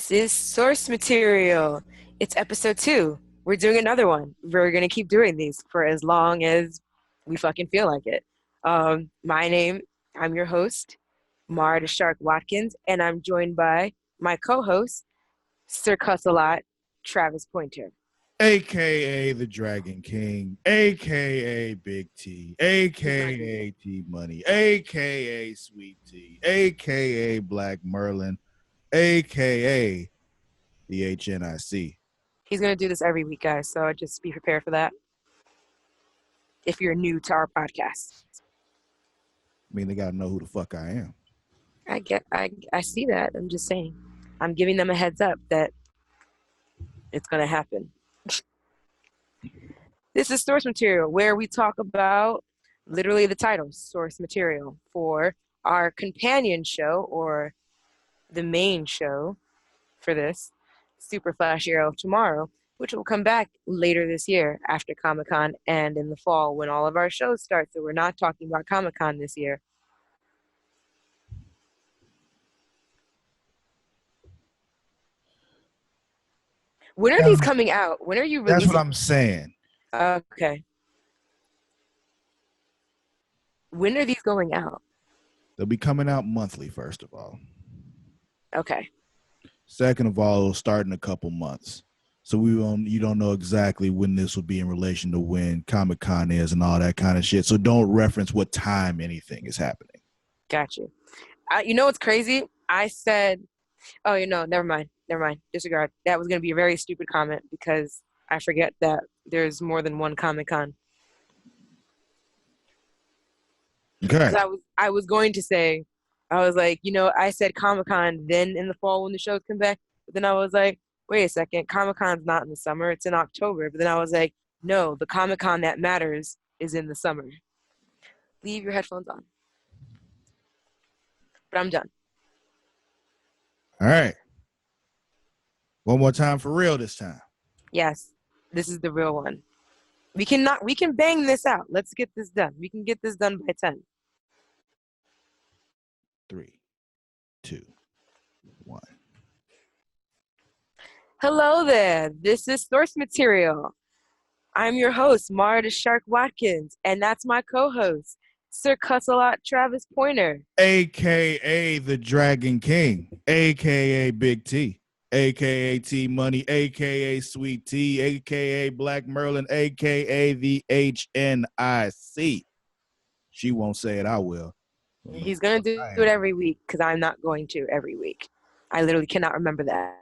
This is source material. It's episode 2. We're doing another one. We're going to keep doing these for as long as we fucking feel like it. My name, I'm your host, Mara the Shark Watkins, and I'm joined by my co-host, Sir Cuss-a-Lot, Travis Pointer. AKA the Dragon King, AKA Big T, AKA T Money, AKA Sweet T, AKA Black Merlin, AKA the HNIC. He's going to do this every week, guys, so just be prepared for that if you're new to our podcast. I mean, they got to know who the fuck I am. I see that. I'm just saying. I'm giving them a heads up that it's going to happen. This is source material, where we talk about literally the title, source material, for our companion show or the main show for this, Super Flash Arrow of Tomorrow, which will come back later this year after Comic-Con and in the fall when all of our shows start. So we're not talking about Comic-Con this year. When are these coming out? When are you releasing? That's what I'm saying. Okay. When are these going out? They'll be coming out monthly, first of all. Okay. Second of all, it'll start in a couple months. So you don't know exactly when this will be in relation to when Comic-Con is and all that kind of shit. So don't reference what time anything is happening. Got you. You know what's crazy? I said, oh, never mind. Disregard. That was going to be a very stupid comment because I forget that there's more than one Comic-Con. Okay. I was going to say, I was like, I said Comic-Con then in the fall when the shows come back. But then I was like, wait a second, Comic-Con's not in the summer, it's in October. But then I was like, no, the Comic-Con that matters is in the summer. Leave your headphones on. But I'm done. All right. One more time for real this time. Yes, this is the real one. We can bang this out. Let's get this done. We can get this done by 10. 3, 2, 1. Hello there. This is source material. I'm your host, Mara the Shark Watkins, and that's my co-host, Sir Cuss-a-Lot Travis Pointer. AKA the Dragon King, AKA Big T, AKA T Money, AKA Sweet T, AKA Black Merlin, AKA the HNIC. She won't say it, I will. He's going to do it every week because I'm not going to every week. I literally cannot remember that.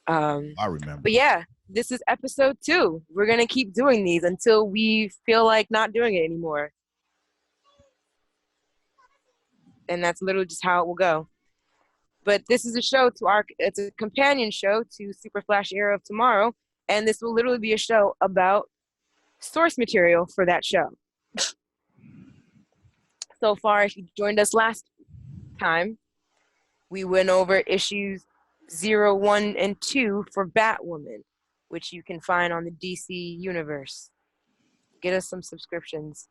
I remember. But yeah, this is episode 2. We're going to keep doing these until we feel like not doing it anymore. And that's literally just how it will go. But this is a show it's a companion show to Super Flash Arrow of Tomorrow. And this will literally be a show about source material for that show. So far, if you joined us last time, we went over issues 0, 1, and 2 for Batwoman, which you can find on the DC universe. Get us some subscriptions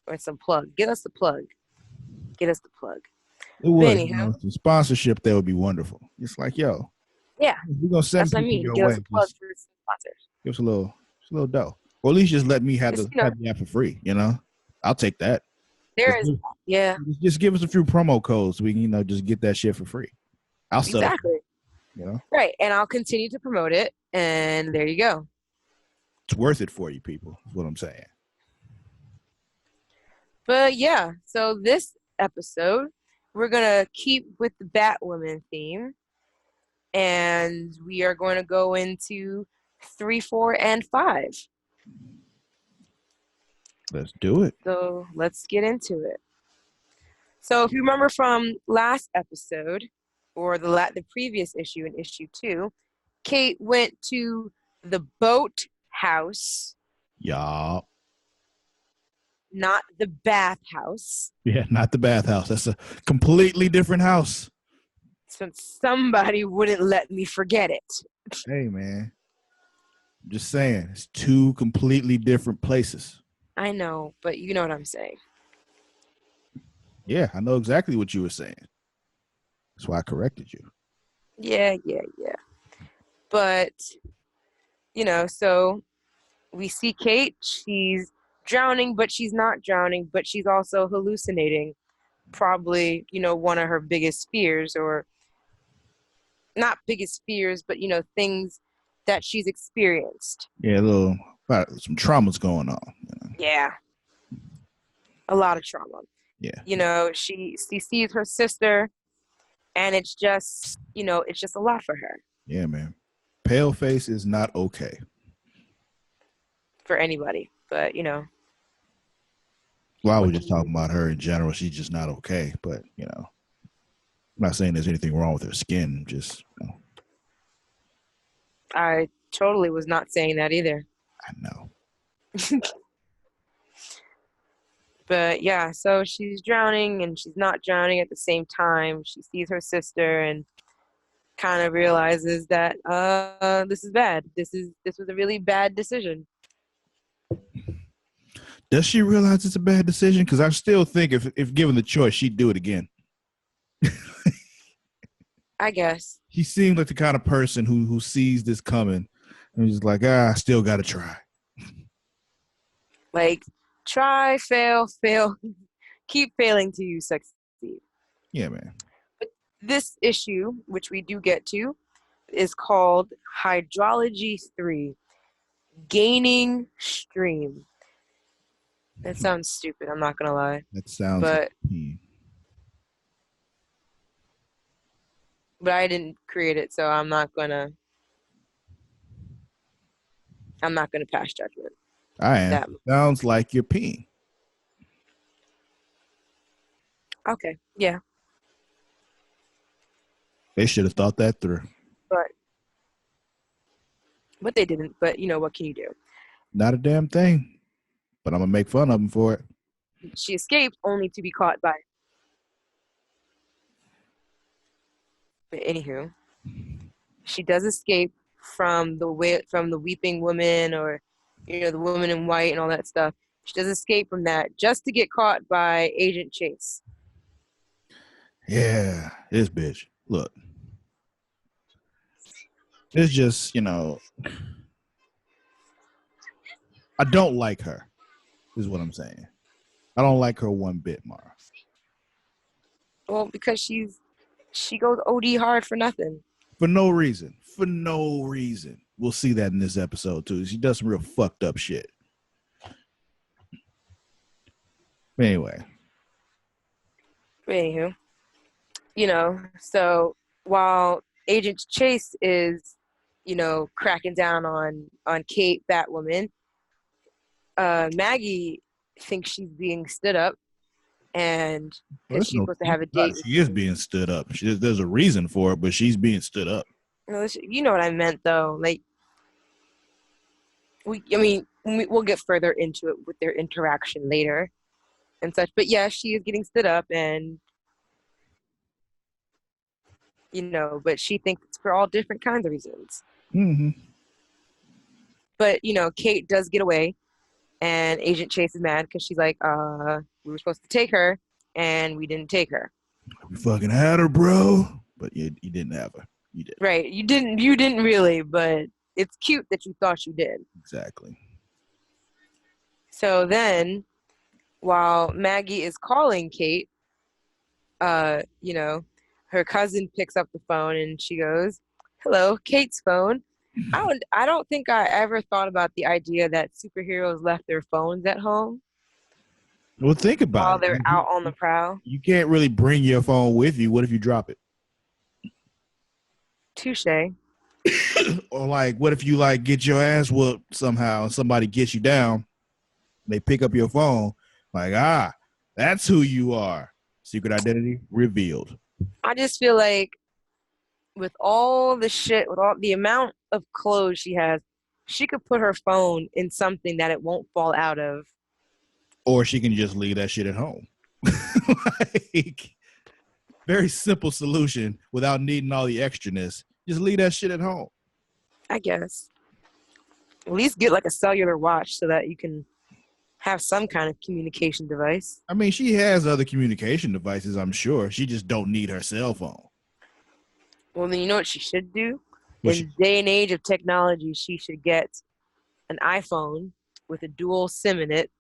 or some plug. Get us the plug. It would. The sponsorship there would be wonderful. It's like, yo. Yeah. We're going to send people your way. Give us a plug for sponsors. Give us a little dough. Or at least just let me have the app for free, I'll take that. Just give us a few promo codes so we can, just get that shit for free. I'll sell it. Right, and I'll continue to promote it, and there you go. It's worth it for you people, is what I'm saying. But yeah, so this episode, we're going to keep with the Batwoman theme, and we are going to go into 3, 4, and 5. Let's do it. So let's get into it. So if you remember from last episode, or the previous issue in issue 2, Kate went to the boat house. Yeah. Not the bathhouse. Yeah, not the bathhouse. That's a completely different house. Since somebody wouldn't let me forget it. Hey, man. I'm just saying, it's 2 completely different places. I know, but you know what I'm saying. Yeah, I know exactly what you were saying. That's why I corrected you. Yeah, yeah, yeah. But, so we see Kate. She's drowning, but she's not drowning, but she's also hallucinating. Probably, one of her biggest fears, or not biggest fears, but, things that she's experienced. Yeah, a little some trauma's going on. Yeah, a lot of trauma. Yeah, She sees her sister, and it's just a lot for her, yeah, man. Pale face is not okay. for anybody. But, Well, I was what just can you talking do? about her in general. She's just not okay. But I'm not saying there's anything wrong with her skin. Just I totally was not saying that either. I know. But yeah, so she's drowning and she's not drowning at the same time. She sees her sister and kind of realizes that this is bad. This was a really bad decision. Does she realize it's a bad decision? Because I still think if given the choice, she'd do it again. I guess. She seems like the kind of person who sees this coming and is like, I still got to try. Like, try, fail, fail, keep failing till you succeed. Yeah, man. But this issue, which we do get to, is called Hydrology 3, Gaining Stream. That sounds stupid, I'm not gonna lie. That sounds like But I didn't create it, so I'm not gonna pass judgment. I am. That Sounds like you're peeing. Okay, yeah, They should have thought that through. but they didn't. But what can you do? Not a damn thing. But I'm gonna make fun of them for it. She escaped only to be caught by. But anywho, she does escape from the weeping woman, or the woman in white and all that stuff. She does escape from that just to get caught by Agent Chase. Yeah, this bitch. Look, it's just I don't like her. Is what I'm saying. I don't like her one bit, Mara. Well, because she goes OD hard for nothing. For no reason. For no reason. We'll see that in this episode too. She does some real fucked up shit. Anyway. But anywho, so while Agent Chase is, cracking down on Kate, Batwoman, Maggie thinks she's being stood up, and Well, because there's she's no supposed to proof have a about date it. with She is Kate. being stood up. There's a reason for it, but she's being stood up. You know what I meant, though. Like, we'll get further into it with their interaction later and such. But yeah, she is getting stood up, and but she thinks it's for all different kinds of reasons. Mm-hmm. But Kate does get away, and Agent Chase is mad because she's like, we were supposed to take her, and we didn't take her. We fucking had her, bro. But you didn't have her. You did. Right. You didn't really, but it's cute that you thought you did. Exactly. So then, while Maggie is calling Kate, uh, you know, her cousin picks up the phone and she goes, "Hello, Kate's phone." I don't think I ever thought about the idea that superheroes left their phones at home Well, think about while it. they're out on the prowl. You can't really bring your phone with you. What if you drop it? Touche. Or like, what if you like get your ass whooped somehow and somebody gets you down? They pick up your phone, like, that's who you are. Secret identity revealed. I just feel like with all the shit, with all the amount of clothes she has, she could put her phone in something that it won't fall out of. Or she can just leave that shit at home. Like, very simple solution without needing all the extraness. Just leave that shit at home. I guess. At least get like a cellular watch so that you can have some kind of communication device. I mean, she has other communication devices, I'm sure. She just don't need her cell phone. Well, then you know what she should do? What she? In the day and age of technology, she should get an iPhone with a dual SIM in it,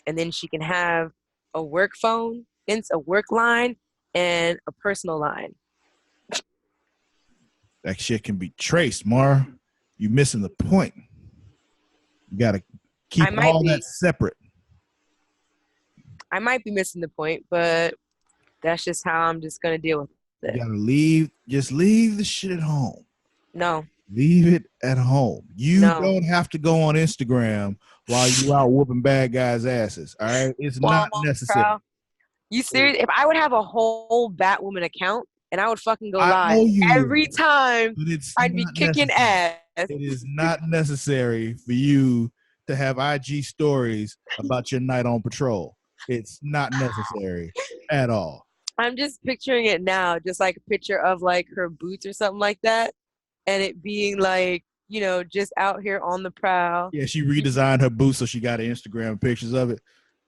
and then she can have a work phone, hence a work line, and a personal line. That shit can be traced, Mar. You missing the point. You gotta I keep might all that be, separate. I might be missing the point, but that's just how I'm just gonna deal with You it. gotta leave. Just leave the shit at home. No, Leave it at home. You no. don't have to go on Instagram while you out whooping bad guys' asses. All right, it's While not I'm on the necessary. prowl, you serious? If I would have a whole Batwoman account and I would fucking go I live know you every would, time, but it's I'd be not kicking necessary. ass. It is not necessary for you to have IG stories about your night on patrol. It's not necessary at all. I'm just picturing it now, just like a picture of like her boots or something like that, and it being like, just out here on the prowl. Yeah, she redesigned her boots so she got Instagram pictures of it.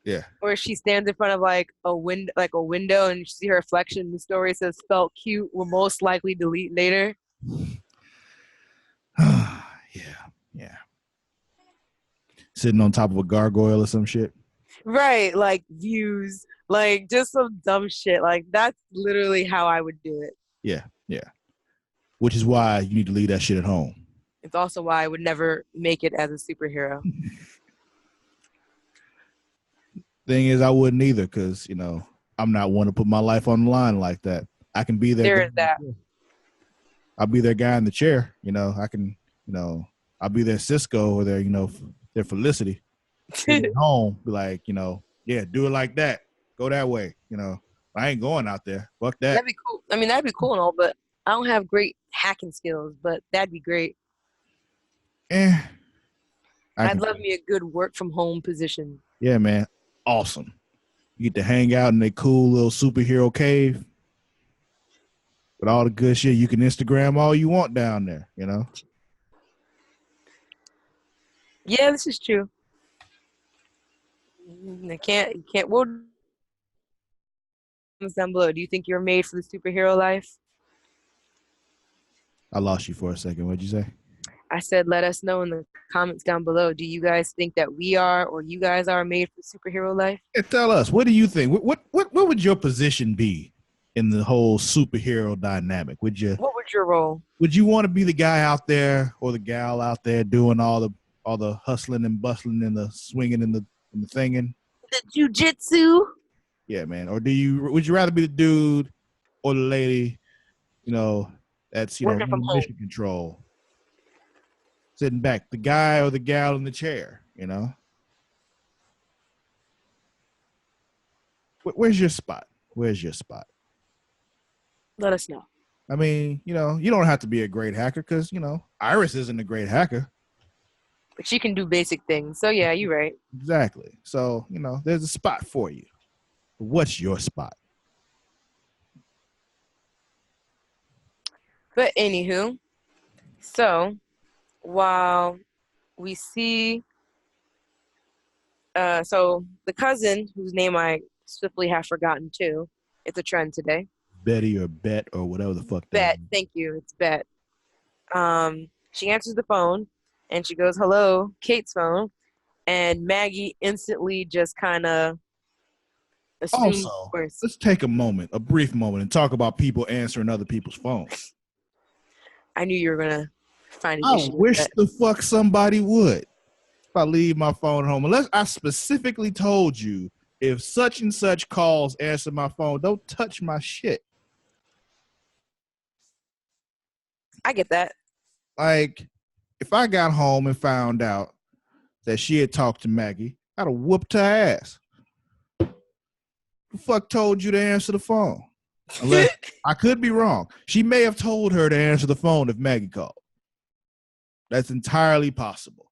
Yeah. Or she stands in front of like a window, and you see her reflection. The story says "felt cute." Will most likely delete later. Yeah. Yeah. Sitting on top of a gargoyle or some shit. Right, like views, like just some dumb shit. Like that's literally how I would do it. Yeah. Yeah. Which is why you need to leave that shit at home. It's also why I would never make it as a superhero. Thing is, I wouldn't either because, I'm not one to put my life on the line like that. I can be there. There is that. I'll be their guy in the chair. I can, I'll be their Cisco or their Felicity. Sit at home, be like, yeah, do it like that. Go that way. I ain't going out there. Fuck that. That'd be cool. I mean, that'd be cool and all, but I don't have great hacking skills, but that'd be great. Eh, I I'd can. love me a good work from home position. Yeah, man. Awesome. You get to hang out in a cool little superhero cave with all the good shit. You can Instagram all you want down there. Yeah, this is true. I can't, you can't. What down below? Do you think you're made for the superhero life? I lost you for a second. What'd you say? I said, let us know in the comments down below. Do you guys think that we are or you guys are made for superhero life? Yeah, tell us. What do you think? What would your position be in the whole superhero dynamic? What would your role? Would you want to be the guy out there or the gal out there doing all the hustling and bustling and the swinging and the thinging? The jujitsu? Yeah, man. Or would you rather be the dude or the lady, that's Working from running home. mission control, sitting back, the guy or the gal in the chair? Where's your spot? Where's your spot? Let us know. I mean, you don't have to be a great hacker because, Iris isn't a great hacker. But she can do basic things. So yeah, you're right. Exactly. So, there's a spot for you. What's your spot? But anywho, so while we see so the cousin whose name I swiftly have forgotten too, it's a trend today. Betty or Bet or whatever the fuck that is. Bet, thank you, it's Bet. She answers the phone and she goes, "Hello, Kate's phone," and Maggie instantly just kind of assumes Also, worse. let's take a brief moment, and talk about people answering other people's phones. I knew you were gonna find an I issue with wish that. the fuck somebody would. If I leave my phone at home, unless I specifically told you, if such and such calls, answer my phone. Don't touch my shit. I get that. Like, if I got home and found out that she had talked to Maggie, I'd have whooped her ass. Who the fuck told you to answer the phone? Unless I could be wrong. She may have told her to answer the phone if Maggie called. That's entirely possible.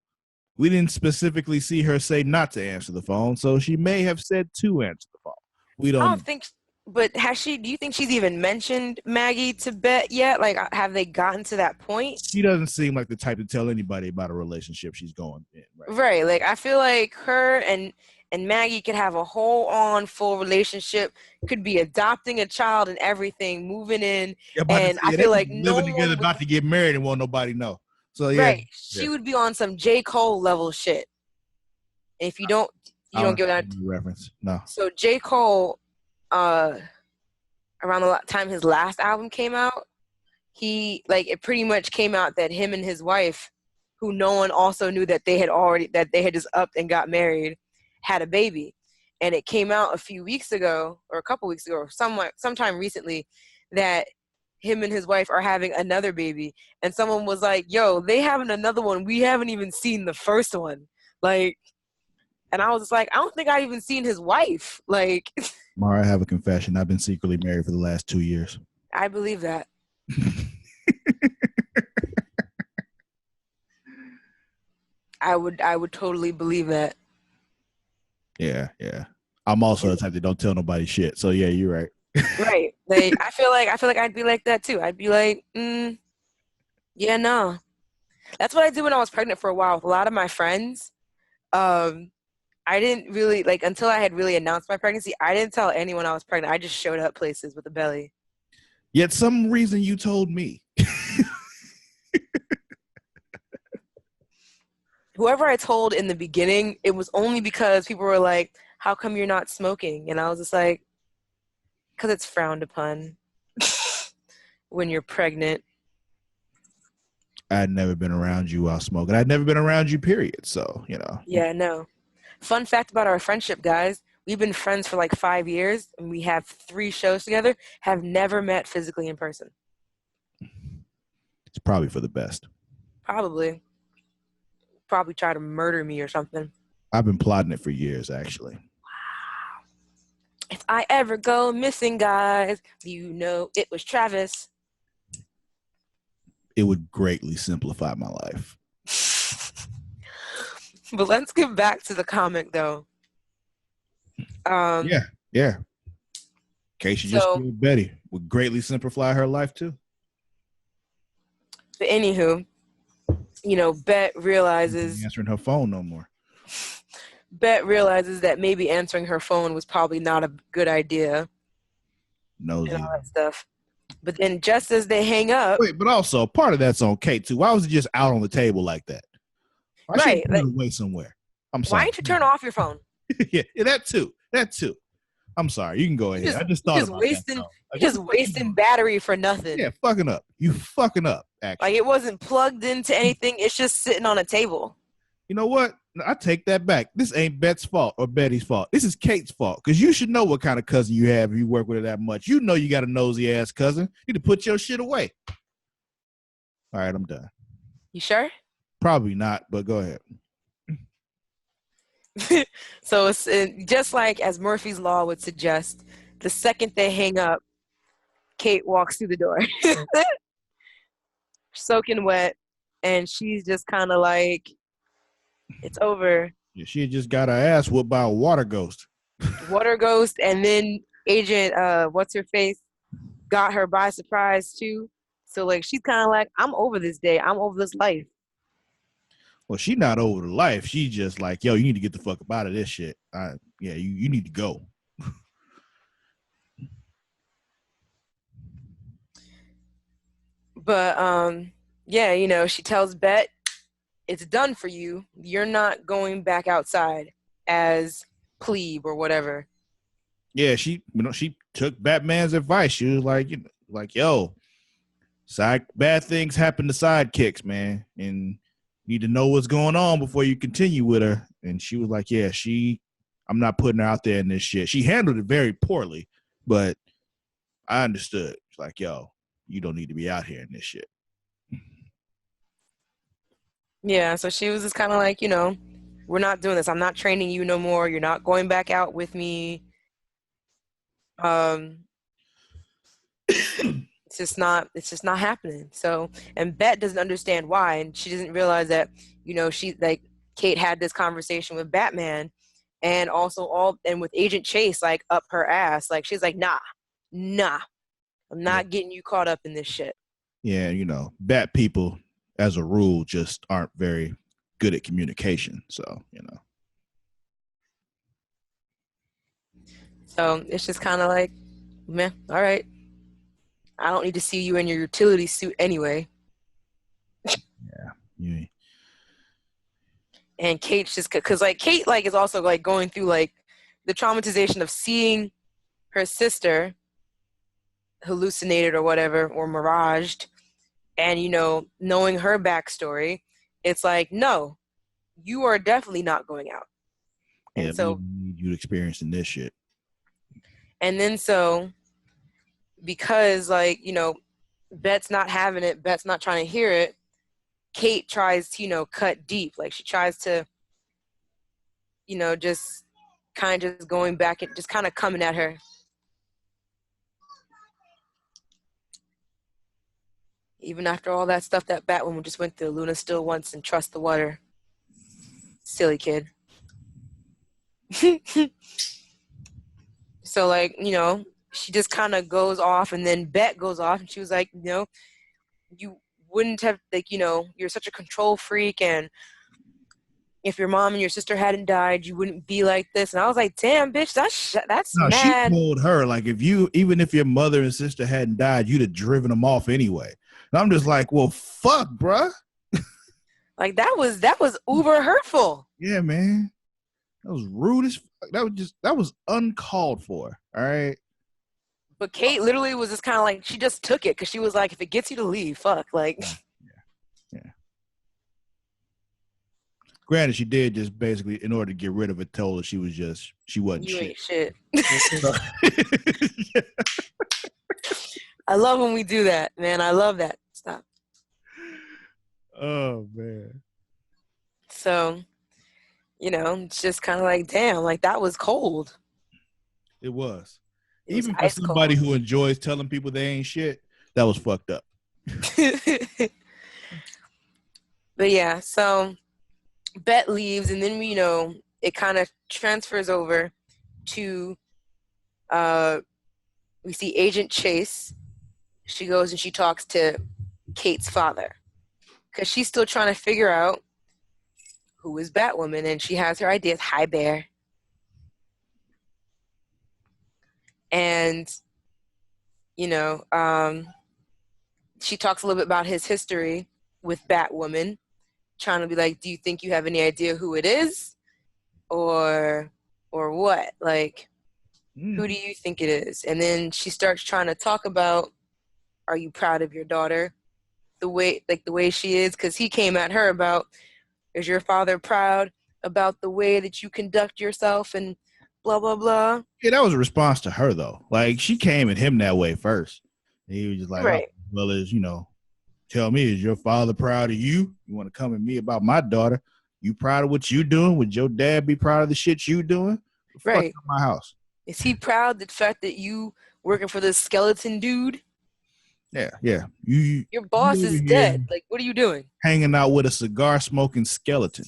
We didn't specifically see her say not to answer the phone, so she may have said to answer the phone. We I don't know. don't think, but has she? Do you think she's even mentioned Maggie to Bet yet? Like, have they gotten to that point? She doesn't seem like the type to tell anybody about a relationship she's going in. Right. Right. Like, I feel like her and and Maggie could have a whole on full relationship, could be adopting a child and everything, moving in, Yeah, about to and I say they feel could like be no living together, one would. about to get married, and won't nobody know. So yeah, Right, yeah. she would be on some J. Cole level shit. If you I don't don't give that. have any reference. No. So J. Cole, uh, around the time his last album came out, he like it pretty much came out that him and his wife, who no one also knew that they had just upped and got married, had a baby. And it came out a few weeks ago or a couple weeks ago or sometime recently that him and his wife are having another baby. And someone was like, yo, they having another one. We haven't even seen the first one. Like, and I was just like, I don't think I even seen his wife. Like, Mara, I have a confession. I've been secretly married for the last 2 years. I believe that. I would totally believe that. Yeah, yeah. I'm also the type that don't tell nobody shit. So yeah, you're right. Right. Like I feel like I'd be like that too. I'd be like, yeah, no. That's what I did when I was pregnant for a while with a lot of my friends. Um, I didn't really like until I had really announced my pregnancy, I didn't tell anyone I was pregnant. I just showed up places with a belly. Yet some reason you told me. Whoever I told in the beginning, it was only because people were like, how come you're not smoking? And I was just like, because it's frowned upon when you're pregnant. I'd never been around you while smoking. I'd never been around you, period. So, you know. Yeah, no. Fun fact about our friendship, guys. We've been friends for like 5 years, and we have 3 shows together. Have never met physically in person. It's probably for the best. Probably, probably try to murder me or something. I've been plotting it for years, actually. If I ever go missing, guys, you know it was Travis. It would greatly simplify my life. But let's get back to the comic, though. Yeah, yeah. In case you just So, killed Betty, would greatly simplify her life too. but anywho, Bet realizes Answering her phone no more. that maybe answering her phone was probably not a good idea and Nosy. all that stuff. But then just as they hang up, Wait, but also part of that's on Kate too. Why was it just out on the table like that? Why should right, it put like, it away somewhere? I'm why sorry. didn't you turn off your phone? Yeah, that too. That too. I'm sorry. You can go You ahead. just I just you thought just about that wasting though. you Like, what just the fuck you wasting doing? battery for nothing. Yeah, fucking up. You fucking up. Like Actually, it wasn't plugged into anything. It's just sitting on a table. you know what? I take that back. This ain't Bet's fault or Betty's fault. This is Kate's fault because you should know what kind of cousin you have if you work with her that much. You know you got a nosy ass cousin. You need to put your shit away. All right, I'm done. You sure? Probably not, but go ahead. So it's just like as Murphy's Law would suggest, the second they hang up, Kate walks through the door, soaking wet, and she's just kind of like, "It's over." Yeah, she had just got her ass whooped by a water ghost. Water ghost, and then Agent, what's her face, got her by surprise too. So like she's kind of like, "I'm over this day. I'm over this life." Well, she not over the life. She just like, yo, you need to get the fuck up out of this shit. Yeah, you need to go. But yeah, she tells Bet, "It's done for you. You're not going back outside as plebe or whatever." Yeah, she took Batman's advice. She was like, yo, bad things happen to sidekicks, man, and you need to know what's going on before you continue with her. And she was like, yeah, I'm not putting her out there in this shit. She handled it very poorly, but I understood. She's like, yo, you don't need to be out here in this shit. Yeah, so she was just kind of like, we're not doing this. I'm not training you no more. You're not going back out with me. Um, it's just not happening. So, and Bet doesn't understand why, and she doesn't realize that, she like Kate had this conversation with Batman, and also and with Agent Chase like up her ass. Like she's like, nah, I'm Yeah. not getting you caught up in this shit. Yeah, Bat people as a rule just aren't very good at communication. So, So it's just kind of like, man, all right. I don't need to see you in your utility suit anyway. Yeah. Yeah. And Kate's just because like Kate like is also like going through like the traumatization of seeing her sister hallucinated or whatever or miraged, and knowing her backstory, it's like no, you are definitely not going out. Yeah, And we so, don't need you experiencing this shit. and then so because like Bet's not having it, Bet's not trying to hear it. Kate tries to cut deep, like she tries to just kind of just going back and just kind of coming at her. Even after all that stuff that Batwoman just went through, Luna still wants and trusts the water. Silly kid. So like, she just kind of goes off, and then Bet goes off, and she was like, you wouldn't have, like, you're such a control freak, and if your mom and your sister hadn't died, you wouldn't be like this. And I was like, damn, bitch, that's No, she mad. told her, like, even if your mother and sister hadn't died, you'd have driven them off anyway. And I'm just like, well, fuck, bruh. Like that was uber hurtful. Yeah, man. That was rude as fuck. That was uncalled for. All right. But Kate literally was just kind of like, she just took it because she was like, if it gets you to leave, fuck. Like, Yeah. Yeah. Granted, she did just basically, in order to get rid of it, told her she wasn't you shit. ain't shit. I love when we do that, man. I love that. Stop. Oh man. So, it's just kind of like, damn, like that was cold. It was. It was Even for ice somebody cold. who enjoys telling people they ain't shit, that was fucked up. But yeah, so Bet leaves, and then it kind of transfers over to we see Agent Chase. She goes and she talks to Kate's father because she's still trying to figure out who is Batwoman, and she has her ideas. Hi, Bear. And you know, um, she talks a little bit about his history with Batwoman, trying to be like, do you think you have any idea who it is, or what? Like, who do you think it is? And then she starts trying to talk about, are you proud of your daughter? The way she is, because he came at her about, is your father proud about the way that you conduct yourself and blah blah blah. Yeah, that was a response to her though. Like she came at him that way first. And he was just like, oh, Right, well, tell me, is your father proud of you? You want to come at me about my daughter? You proud of what you doing? Would your dad be proud of the shit you doing? The fuck out right. of my house. Is he proud the fact that you working for this skeleton dude? Yeah, yeah. You Your boss over is here dead. Like, what are you doing? hanging out with a cigar smoking skeleton.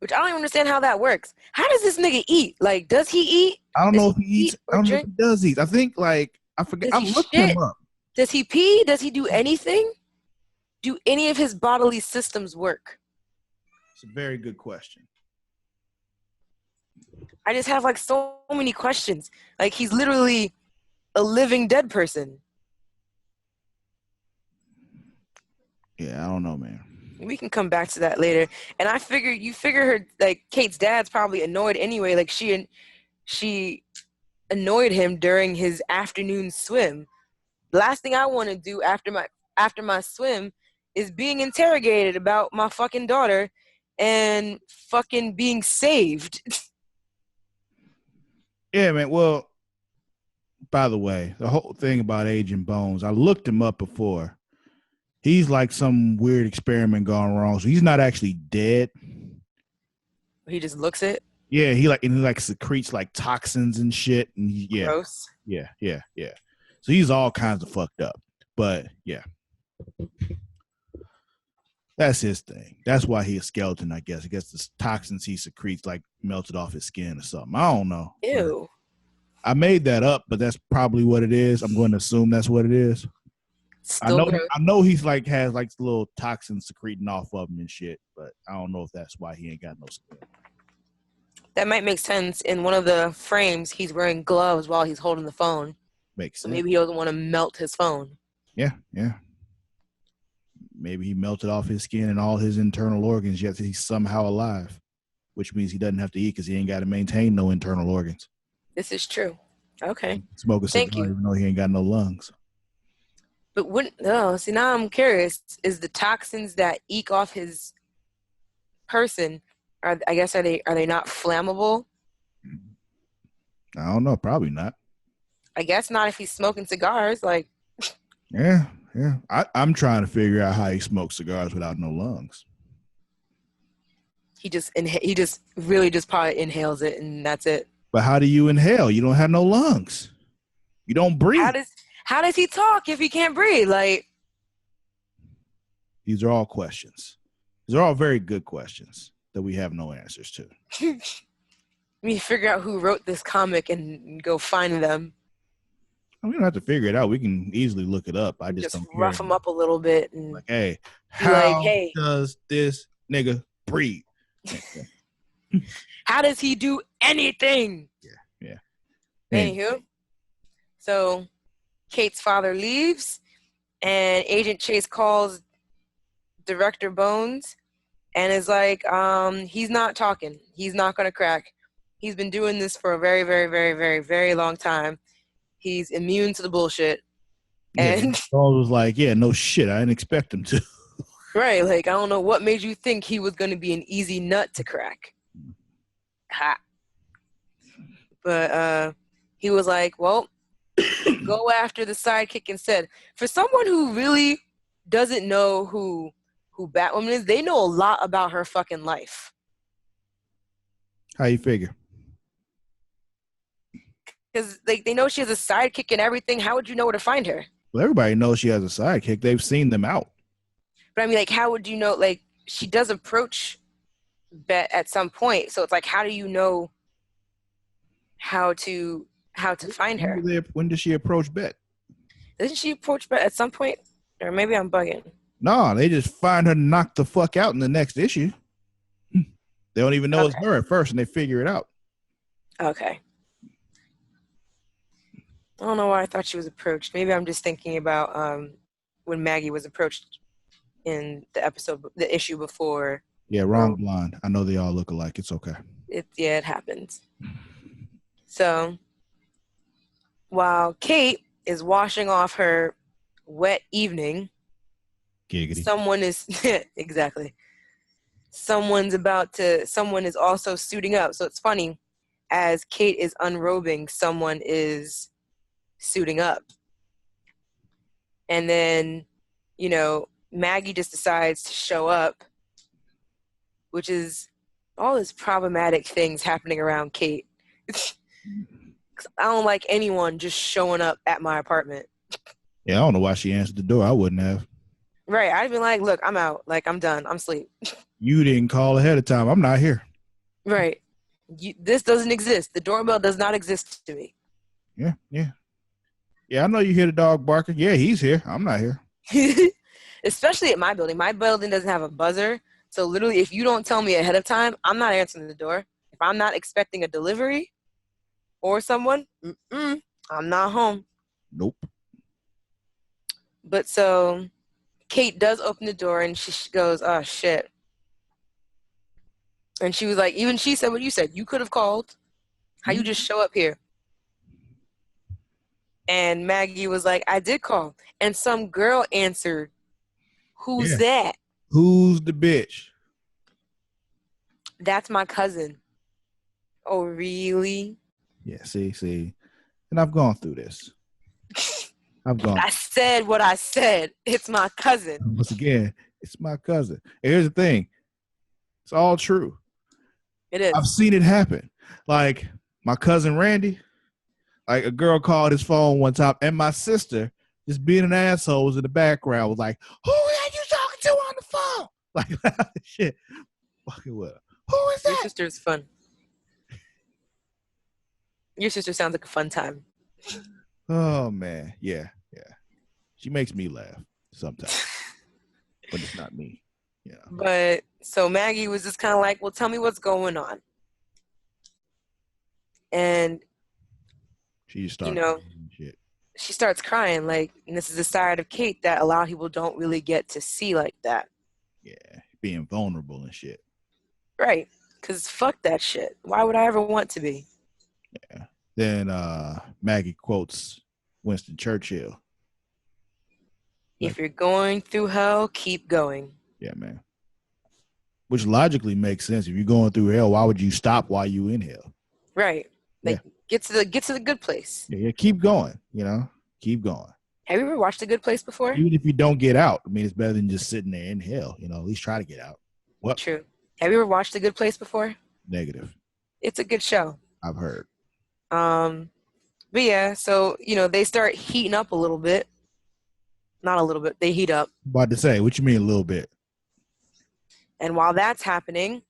Which I don't even understand how that works. How does this nigga eat? Like, does he eat? I don't Does know he if he eats. eat I or don't know if drink? he does eat. I think like I forget. Does I he looked him shit? up. Does he pee? Does he do anything? Do any of his bodily systems work? It's a very good question. I just have like so many questions. Like, he's literally a living dead person. Yeah, I don't know, man. We can come back to that later. And you figure her, like, Kate's dad's probably annoyed anyway. Like, she annoyed him during his afternoon swim. The last thing I want to do after my swim is being interrogated about my fucking daughter and fucking being saved. Yeah, man. Well, by the way, the whole thing about Agent Bones, I looked him up before. He's like some weird experiment gone wrong. So he's not actually dead. He just looks it. Yeah, he secretes like toxins and shit. And Gross. yeah. So he's all kinds of fucked up. But yeah. That's his thing. That's why he's a skeleton, I guess. I guess the toxins he secretes like melted off his skin or something. I don't know. Ew. I made that up, but that's probably what it is. I'm going to assume that's what it is. Still gross. I know he's like has like little toxins secreting off of him and shit, but I don't know if that's why he ain't got no skin. That might make sense. In one of the frames, he's wearing gloves while he's holding the phone. Makes So sense. maybe he doesn't want to melt his phone. Yeah, yeah. Maybe he melted off his skin and all his internal organs, yet he's somehow alive, which means he doesn't have to eat because he ain't got to maintain no internal organs. This is true. Okay. Smoke a Thank cigar you. even though he ain't got no lungs. But see, now I'm curious. Is the toxins that eke off his person, are they not flammable? I don't know. Probably not. I guess not if he's smoking cigars. Like, Yeah, yeah. I'm trying to figure out how he smokes cigars without no lungs. he just really just probably inhales it and that's it. But how do you inhale? You don't have no lungs. You don't How breathe. does he talk if he can't breathe? Like, these are all questions. These are all very good questions that we have no answers to. let me figure out who wrote this comic and go find them. We don't have to figure it out. We can easily look it up. I just don't care. Rough them up a little bit and like, hey, be like, how hey, does this nigga breathe? how does he do anything? Yeah. Anywho, so Kate's father leaves, and Agent Chase calls Director Bones and is like, he's not talking. He's not going to crack. He's been doing this for a very, very, very, very, very long time. He's immune to the bullshit. Yeah, And Bones was like, yeah, no shit. I didn't expect him to. right, like, I don't know what made you think he was going to be an easy nut to crack. Ha. But he was like, well, go after the sidekick instead. For someone who really doesn't know who Batwoman is, they know a lot about her fucking life. How you figure? Because they know she has a sidekick and everything. How would you know where to find her? Well, everybody knows she has a sidekick. They've seen them out. But I mean, like, how would you know? Like, she does approach Bet at some point. So it's like, how do you know how to find her? When does she approach Bet? Doesn't she approach Bet at some point? Or maybe I'm bugging. No, they just find her knocked the fuck out in the next issue. They don't even know it's her at first, and they figure it out. Okay. I don't know why I thought she was approached. Maybe I'm just thinking about when Maggie was approached in the issue before. Yeah, wrong blonde. I know they all look alike. It's okay. It happens. So while Kate is washing off her wet evening, Giggity. someone is exactly. Someone is also suiting up. So it's funny, as Kate is unrobing, someone is suiting up. And then, Maggie just decides to show up, which is all these problematic things happening around Kate. I don't like anyone just showing up at my apartment. Yeah, I don't know why she answered the door. I wouldn't have. Right. I'd be like, look, I'm out. Like, I'm done. I'm asleep. You didn't call ahead of time. I'm not here. Right. This doesn't exist. The doorbell does not exist to me. Yeah. Yeah, I know you hear the dog barking. Yeah, he's here. I'm not here. Especially at my building. My building doesn't have a buzzer. So literally, if you don't tell me ahead of time, I'm not answering the door. If I'm not expecting a delivery or someone, I'm not home. Nope. But so Kate does open the door and she goes, oh, shit. And she was like, even she said what you said. You could have called. How you just show up here? And Maggie was like, I did call. And some girl answered, who's that? Who's the bitch? That's my cousin. Oh, really? Yeah, see. And I've gone through this. I said what I said. It's my cousin. Once again, it's my cousin. And here's the thing. It's all true. It is. I've seen it happen. Like my cousin Randy, like a girl called his phone one time, and my sister, just being an asshole, was in the background, was like, who are you talking to on the phone? Like, shit. Fucking what? Who is that? Your sister's fun. Your sister sounds like a fun time. Oh, man. Yeah. She makes me laugh sometimes, but it's not me. Yeah. But so Maggie was just kind of like, well, tell me what's going on. And, She just you started know, crying and shit. she starts crying, like, and this is a side of Kate that a lot of people don't really get to see like that. Yeah, being vulnerable and shit. Right. Because fuck that shit. Why would I ever want to be? Yeah. Then Maggie quotes Winston Churchill. Like, If you're going through hell, keep going. yeah, man. Which logically makes sense. If you're going through hell, why would you stop while you in hell? Right. Yeah. Like, get to the good place. Yeah, keep going, keep going. Have you ever watched The Good Place before? Even if you don't get out, I mean, it's better than just sitting there in hell, at least try to get out. What? True. Have you ever watched The Good Place before? Negative. It's a good show. I've heard. Um, but yeah, so they start heating up a little bit. Not a little bit. They heat up. About to say, what you mean a little bit? And while that's happening,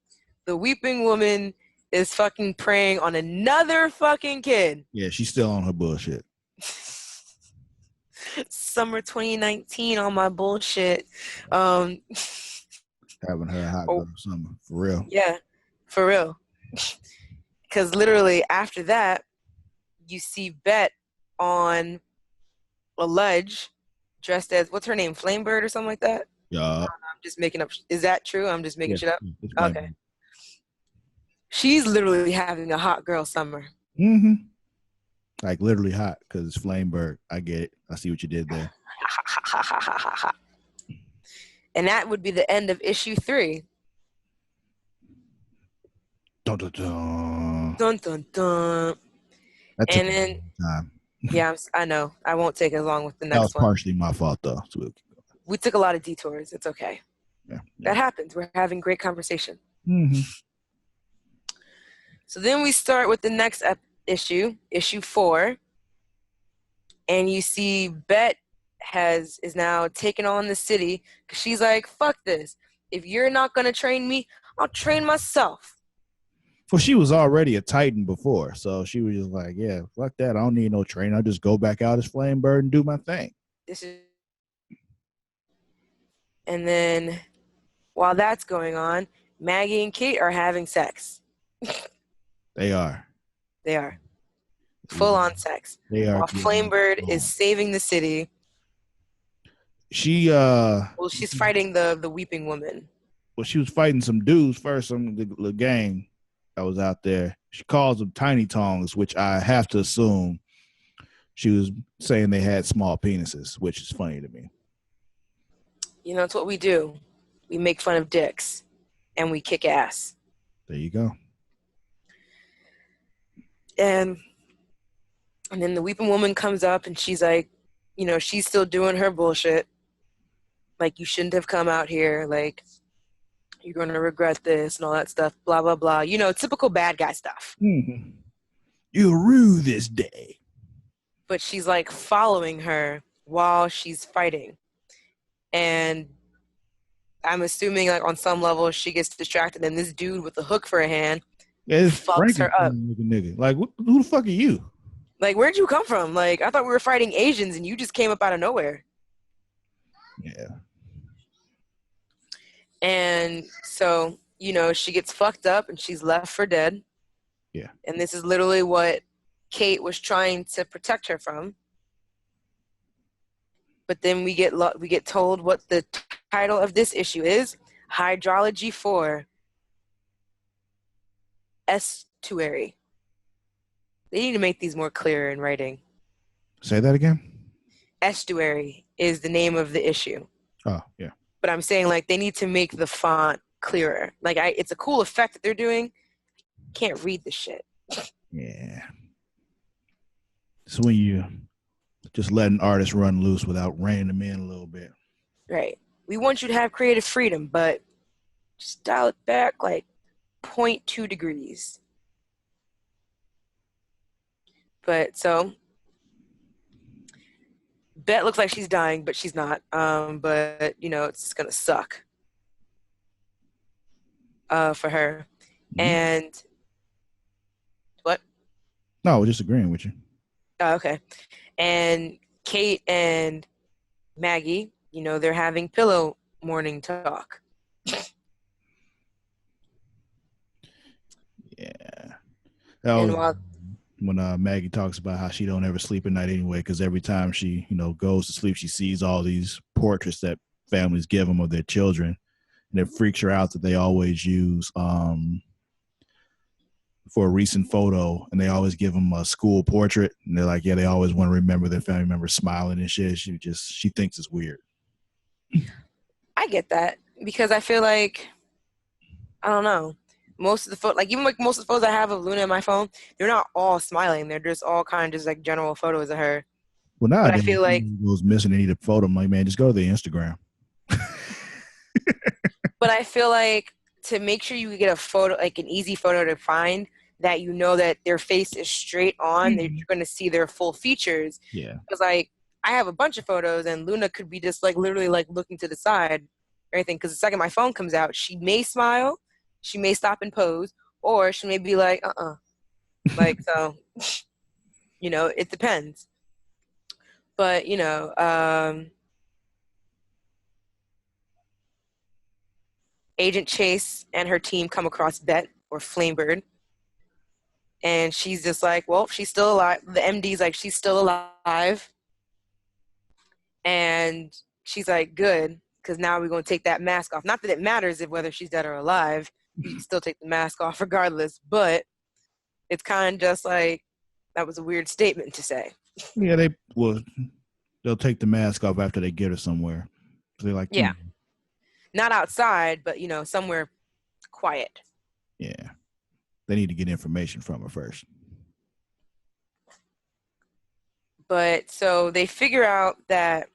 the weeping woman is fucking preying on another fucking kid. Yeah, she's still on her bullshit. Summer 2019 on my bullshit. Having her a hot Oh, girl summer. For real. yeah, for real. Because literally after that, you see Bet on a ledge dressed as, what's her name, Flamebird or something like that? Yeah. I'm just making up. Is that true? I'm just making Yeah. shit up. It's Okay. She's literally having a hot girl summer. Mm-hmm. Like literally hot because it's Flameberg. I get it. I see what you did there. And that would be the end of issue 3. Dun, dun, dun. Dun dun dun. That took And then, time. yeah, I know. I won't take as long with the That was next one. partially my fault though. So We took a lot of detours. It's okay. yeah. That happens. We're having great conversation. Mm-hmm. So then we start with the next issue 4, and you see Bet is now taking on the city because she's like, fuck this. If you're not going to train me, I'll train myself. Well, she was already a Titan before, so she was just like, yeah, fuck that. I don't need no training. I'll just go back out as Flamebird and do my thing. And then while that's going on, Maggie and Kate are having sex. They are. They are. Full on sex. They are. While Flamebird is saving the city. She's fighting the weeping woman. Well, she was fighting some dudes first, the gang that was out there. She calls them tiny tongs, which I have to assume she was saying they had small penises, which is funny to me. It's what we do. We make fun of dicks and we kick ass. There you go. And then the weeping woman comes up and she's like, she's still doing her bullshit. Like, you shouldn't have come out here. Like, you're going to regret this and all that stuff. Blah, blah, blah. Typical bad guy stuff. Mm-hmm. You'll rue this day. But she's like following her while she's fighting. And I'm assuming like on some level she gets distracted and this dude with a hook for a hand fucks her up. Nigga. Like, who the fuck are you? Like, where'd you come from? Like, I thought we were fighting Asians and you just came up out of nowhere. Yeah. And so, she gets fucked up and she's left for dead. Yeah. And this is literally what Kate was trying to protect her from. But then we get told what the title of this issue is: Hydrology 4 Estuary. They need to make these more clear in writing. Say that again? Estuary is the name of the issue. Oh, yeah. But I'm saying, like, they need to make the font clearer. Like, it's a cool effect that they're doing. Can't read the shit. Yeah. So when you just let an artist run loose without reining them in a little bit. Right. We want you to have creative freedom, but just dial it back like 0.2 degrees. But so Bet looks like she's dying, but she's not. But it's gonna suck for her. Mm-hmm. And what? No, I was just agreeing with you. Oh, okay. And Kate and Maggie, they're having pillow morning talk. Yeah. And while when Maggie talks about how she don't ever sleep at night anyway, because every time she goes to sleep, she sees all these portraits that families give them of their children, and it freaks her out that they always use for a recent photo, and they always give them a school portrait, and they're like, yeah, they always want to remember their family members smiling and shit. She thinks it's weird. I get that because I feel like I don't know. Most of the photo, like even like most of the photos I have of Luna in my phone, they're not all smiling. They're just all kind of just like general photos of her. Well, But I nowadays, if feel like, someone goes missing and need a photo, I'm like, man, just go to the Instagram. but I feel like to make sure you get a photo, like an easy photo to find that you know that their face is straight on, that Mm-hmm. you're going to see their full features. Yeah. Because like I have a bunch of photos, and Luna could be just like literally like looking to the side, or anything. Because the second my phone comes out, she may smile, she may stop and pose, or she may be like, like so. It depends. But Agent Chase and her team come across Bet or Flamebird, and she's just like, well, she's still alive. The MD's like, she's still alive, and she's like, good, because now we're going to take that mask off. Not that it matters if whether she's dead or alive, you can still take the mask off regardless, but it's kind of just like, that was a weird statement to say. Yeah, they'll take the mask off after they get her somewhere. So they're like, Yeah. Not outside, but, somewhere quiet. yeah, they need to get information from her first. But so they figure out that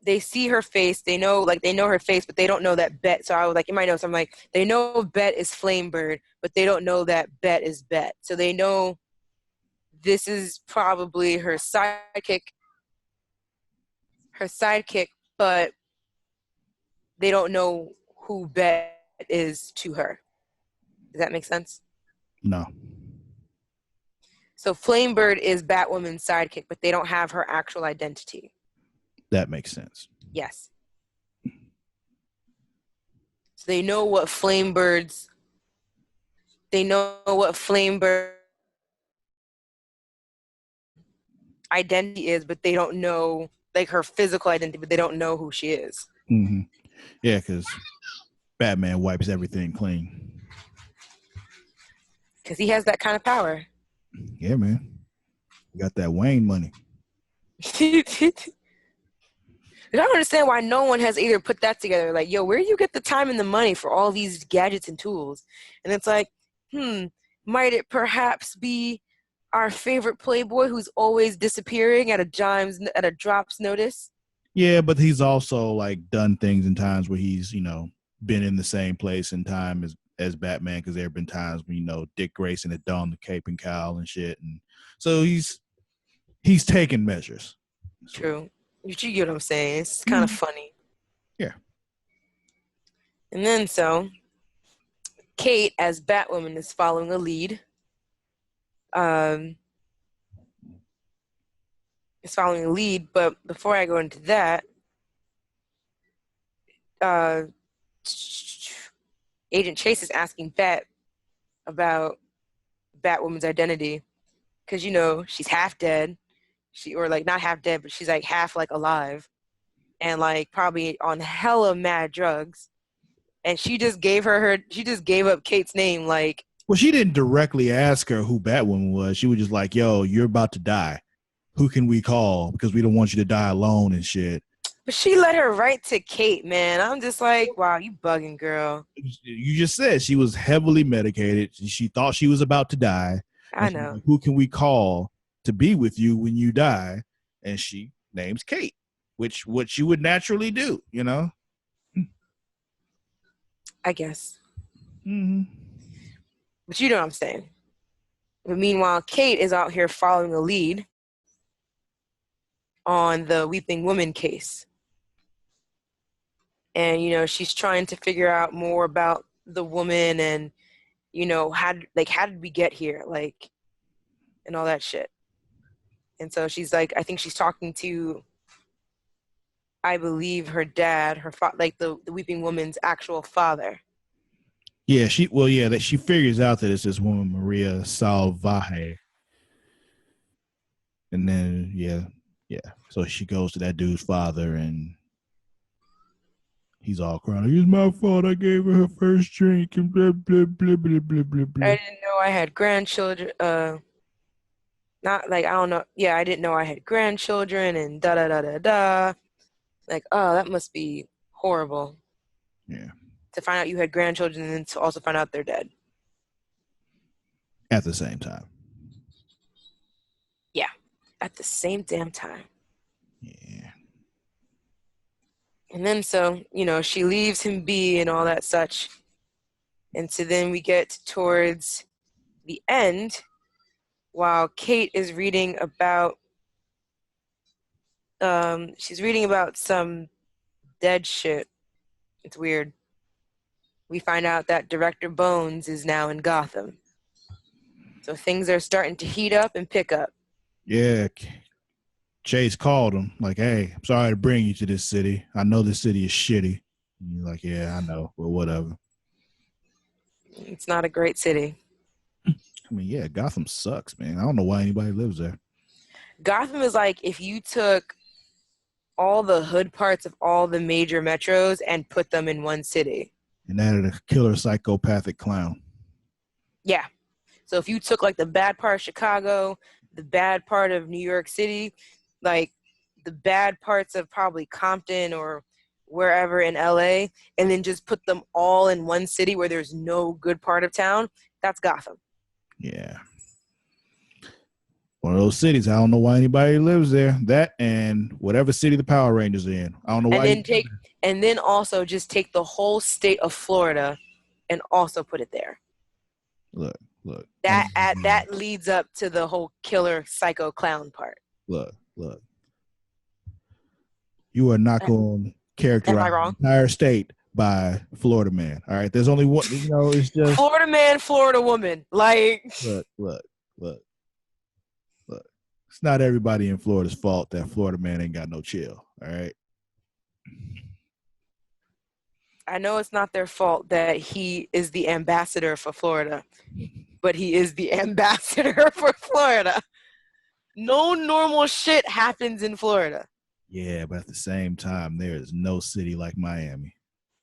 they see her face, they know her face, but they don't know that Bet. So I was like, in my notes, I'm like, they know Bet is Flamebird, but they don't know that Bet is Bet. So they know this is probably her sidekick, but they don't know who Bet is to her. Does that make sense? No, So Flamebird is Batwoman's sidekick, but they don't have her actual identity. that makes sense. Yes. So they know what Flamebird identity is, but they don't know like her physical identity, but they don't know who she is. Mm-hmm. Yeah, because Batman wipes everything clean. Because he has that kind of power. Yeah, man. You got that Wayne money. I don't understand why no one has either put that together. Like, yo, where do you get the time and the money for all these gadgets and tools? And it's like, might it perhaps be our favorite playboy who's always disappearing at a drop's notice? Yeah, but he's also like done things in times where he's been in the same place in time as Batman, because there have been times when Dick Grayson had donned the cape and cowl and shit, and so he's taken measures. True. You get what I'm saying? It's kind of funny. Yeah. And then so Kate as Batwoman is following a lead. Is following a lead, but before I go into that, Agent Chase is asking Bet about Batwoman's identity because she's half dead, or like not half dead, but she's like half like alive, and like probably on hella mad drugs, and she just gave up Kate's name. Like, well, she didn't directly ask her who Batwoman was. She was just like, "Yo, you're about to die. Who can we call? Because we don't want you to die alone and shit." But she led her right to Kate, man. I'm just like, wow, you bugging, girl. You just said she was heavily medicated. She thought she was about to die. I know. Like, who can we call to be with you when you die? And she names Kate, which what you would naturally do, I guess. Mm-hmm. But you know what I'm saying. But meanwhile, Kate is out here following a lead on the Weeping Woman case. And, she's trying to figure out more about the woman and, how did we get here? Like, and all that shit. And so she's like, I think she's talking to, I believe, her dad, the Weeping Woman's actual father. Yeah, that she figures out that it's this woman Maria Salvaje, and then yeah. So she goes to that dude's father, and he's all crying. It's my fault. I gave her first drink, and blah blah blah blah blah blah I blah. didn't know I had grandchildren. Not like I don't know. Yeah, I didn't know I had grandchildren and da da da da da. Like, oh, that must be horrible Yeah. to find out you had grandchildren and then to also find out they're dead. At the same time. Yeah, at the same damn time. Yeah. And then so, she leaves him be and all that such. And so then we get towards the end while Kate is reading about she's reading about some dead shit. It's weird. We find out that Director Bones is now in Gotham. So things are starting to heat up and pick up. Yeah. Chase called him like, "Hey, I'm sorry to bring you to this city. I know this city is shitty." And he's like, "Yeah, I know, but whatever." It's not a great city. I mean, yeah, Gotham sucks, man. I don't know why anybody lives there. Gotham is like if you took all the hood parts of all the major metros and put them in one city. And added a killer psychopathic clown. Yeah. So if you took like the bad part of Chicago, the bad part of New York City, like the bad parts of probably Compton or wherever in LA, and then just put them all in one city where there's no good part of town, that's Gotham. Yeah. One of those cities. I don't know why anybody lives there. That and whatever city the Power Rangers are in. I don't know And why. then also just take the whole state of Florida and also put it there. Look, look. That leads up to the whole killer psycho clown part. Look. You are not going to Am I characterize the wrong? entire state by Florida man. All right. There's only one, it's just Florida man, Florida woman. Like, look. Look. It's not everybody in Florida's fault that Florida man ain't got no chill. All right. I know it's not their fault that he is the ambassador for Florida, but he is the ambassador for Florida. No normal shit happens in Florida. Yeah, but at the same time, there is no city like Miami.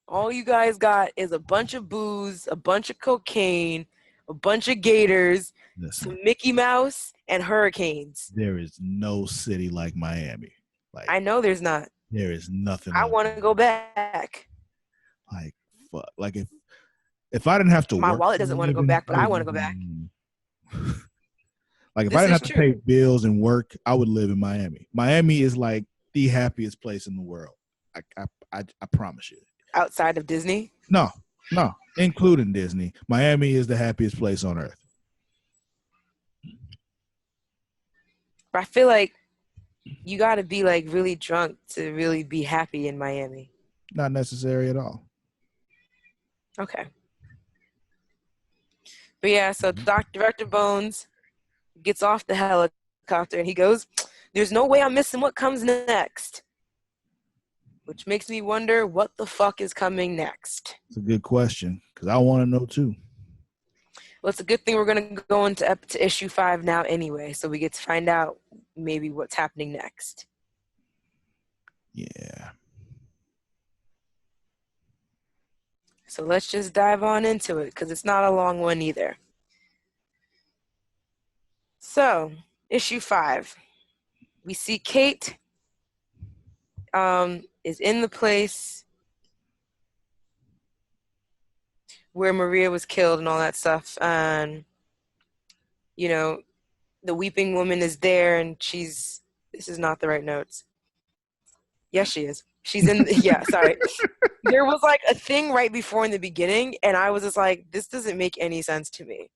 All you guys got is a bunch of booze, a bunch of cocaine, a bunch of gators, Listen, some Mickey Mouse, and hurricanes. there is no city like Miami. Like I know there's not. there is nothing I like want to go back. like fuck. Like if I didn't have to My work wallet for a doesn't want to go living, back, but I want to go back. Like if I This didn't is have to pay true. bills and work, I would live in Miami. Miami is like the happiest place in the world. I promise you. Outside of Disney. No, including Disney. Miami is the happiest place on earth. But I feel like you got to be like really drunk to really be happy in Miami. Not necessary at all. Okay. But yeah, so Director Bones gets off the helicopter and he goes, "There's no way I'm missing what comes next." Which makes me wonder what the fuck is coming next. It's a good question because I want to know too. Well, it's a good thing we're going to go into to issue 5 now anyway, so we get to find out maybe what's happening next. Yeah. So let's just dive on into it because it's not a long one either. So, issue 5. We see Kate is in the place where Maria was killed and all that stuff. And, the weeping woman is there and this is not the right notes. Yes, she is. She's in, yeah, sorry. There was like a thing right before in the beginning and I was just like, this doesn't make any sense to me.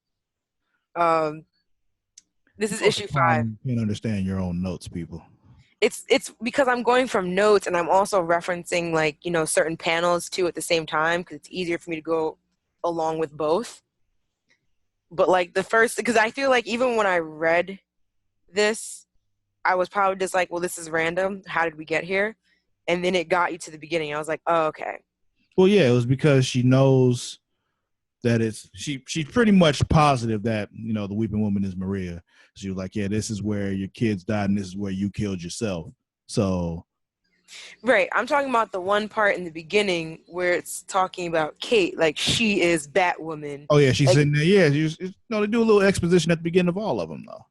This is issue 5. You can't understand your own notes, people. It's because I'm going from notes and I'm also referencing like, certain panels too at the same time because it's easier for me to go along with both. But like because I feel like even when I read this, I was probably just like, well, this is random. How did we get here? And then it got you to the beginning. I was like, oh, okay. Well, yeah, it was because she knows that it's she's pretty much positive that the weeping woman is Maria. She was like, yeah, this is where your kids died and this is where you killed yourself. So Right. I'm talking about the one part in the beginning where it's talking about Kate, like she is Batwoman. oh yeah, she's Like, sitting there. Yeah, they do a little exposition at the beginning of all of them though.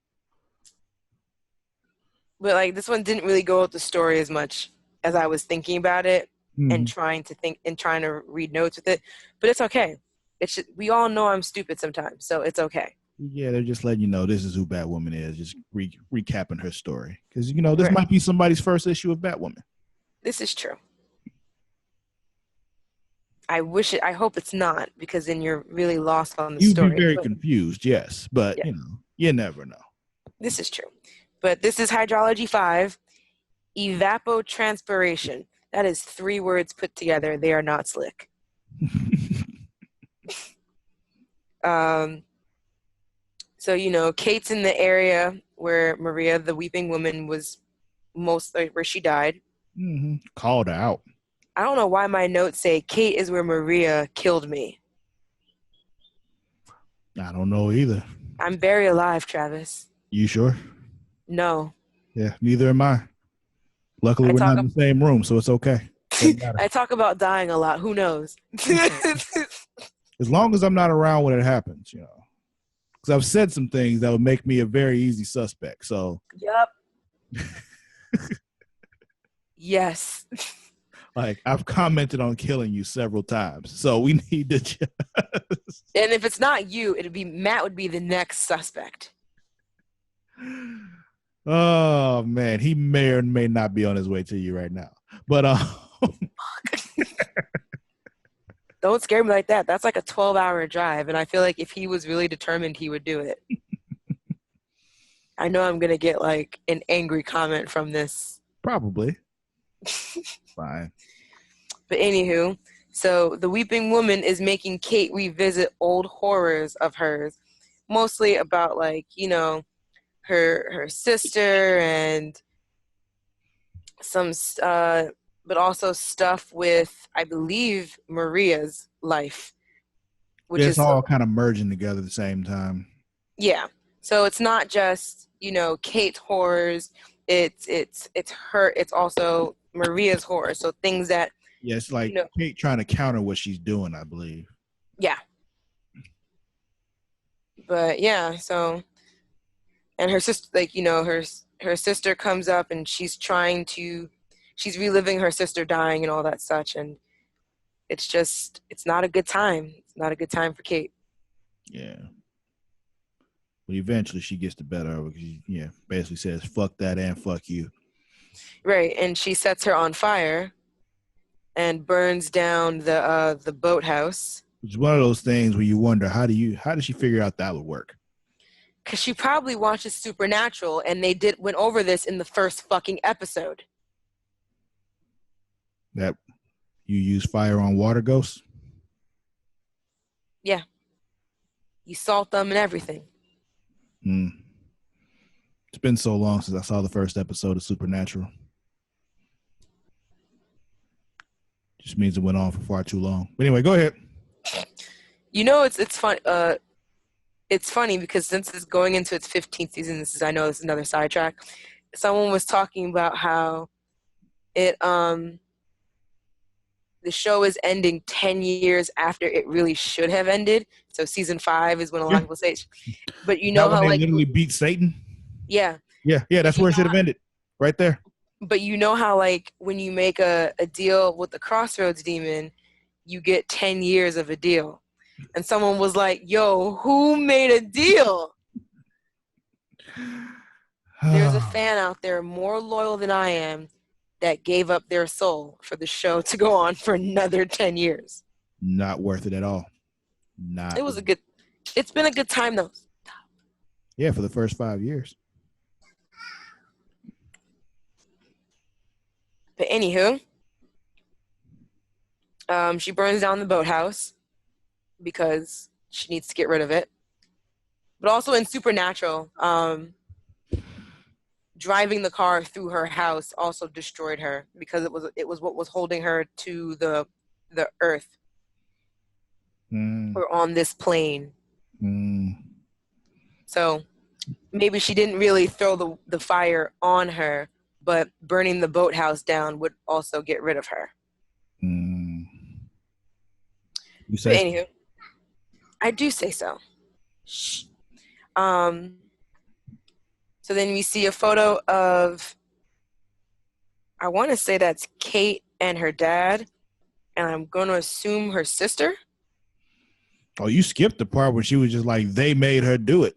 but like this one didn't really go with the story as much as I was thinking about it and Mm-hmm. trying to read notes with it. But it's okay. We all know I'm stupid sometimes, so it's okay. Yeah, they're just letting you know this is who Batwoman is. Just recapping her story because this Right. might be somebody's first issue of Batwoman. This is true. I hope it's not, because then you're really lost on the You'd be story. very But confused, yes, but yeah, you never know. this is true. But this is Hydrology 5, evapotranspiration. That is 3 words put together. They are not slick. Um, so, Kate's in the area where Maria, the weeping woman, was where she died. Mm-hmm. Called out. I don't know why my notes say Kate is where Maria killed me. I don't know either. I'm very alive, Travis. You sure? No. Yeah, neither am I. Luckily, I we're talk not in the same room, so it's okay. Doesn't matter. I talk about dying a lot. Who knows? As long as I'm not around when it happens, because I've said some things that would make me a very easy suspect. So, Yep. Yes. like, I've commented on killing you several times. So we need to just. And if it's not you, Matt would be the next suspect. Oh man, he may or may not be on his way to you right now. But Don't scare me like that. That's like a 12-hour drive, and I feel like if he was really determined, he would do it. I know I'm gonna get like an angry comment from this. probably. Fine. But anywho, so the weeping woman is making Kate revisit old horrors of hers, mostly about like, her sister and some but also stuff with, I believe, Maria's life, which Yeah, it's is all kind of merging together at the same time. yeah. So it's not just, Kate's horrors, it's her, it's also Maria's horror. So things that, Yeah, it's like you know Kate trying to counter what she's doing, I believe. yeah. But yeah, so, and her sister, like, her sister comes up and she's reliving her sister dying and all that such, and it's not a good time. It's not a good time for Kate. Yeah. But eventually she gets the better of it because she, basically says, fuck that and fuck you. Right, and she sets her on fire and burns down the boathouse. It's one of those things where you wonder, how did she figure out that would work? Because she probably watches Supernatural, and they went over this in the first fucking episode. That you use fire on water ghosts? Yeah. You salt them and everything. Hmm. It's been so long since I saw the first episode of Supernatural. Just means it went on for far too long. But anyway, go ahead. It's fun. It's funny because since it's going into its 15th season, I know this is another sidetrack. Someone was talking about how it the show is ending 10 years after it really should have ended. So season 5 is when a lot of people say it. But you That know when how they like literally beat Satan? yeah. Yeah, that's where it should have ended. Right there. But you know how like when you make a deal with the Crossroads demon, you get 10 years of a deal. And someone was like, yo, who made a deal? There's a fan out there more loyal than I am that gave up their soul for the show to go on for another 10 years. Not worth it at all. It's been a good time though. Yeah, for the first 5 years. But anywho, she burns down the boathouse because she needs to get rid of it. But also in Supernatural, driving the car through her house also destroyed her because it was what was holding her to the earth. or on this plane. Mm. So maybe she didn't really throw the fire on her, but burning the boathouse down would also get rid of her. Mm. You But say so? anywho, I do say so. Shh. Um, so then we see a photo of, I want to say that's Kate and her dad, and I'm going to assume her sister. Oh, you skipped the part where she was just like, they made her do it.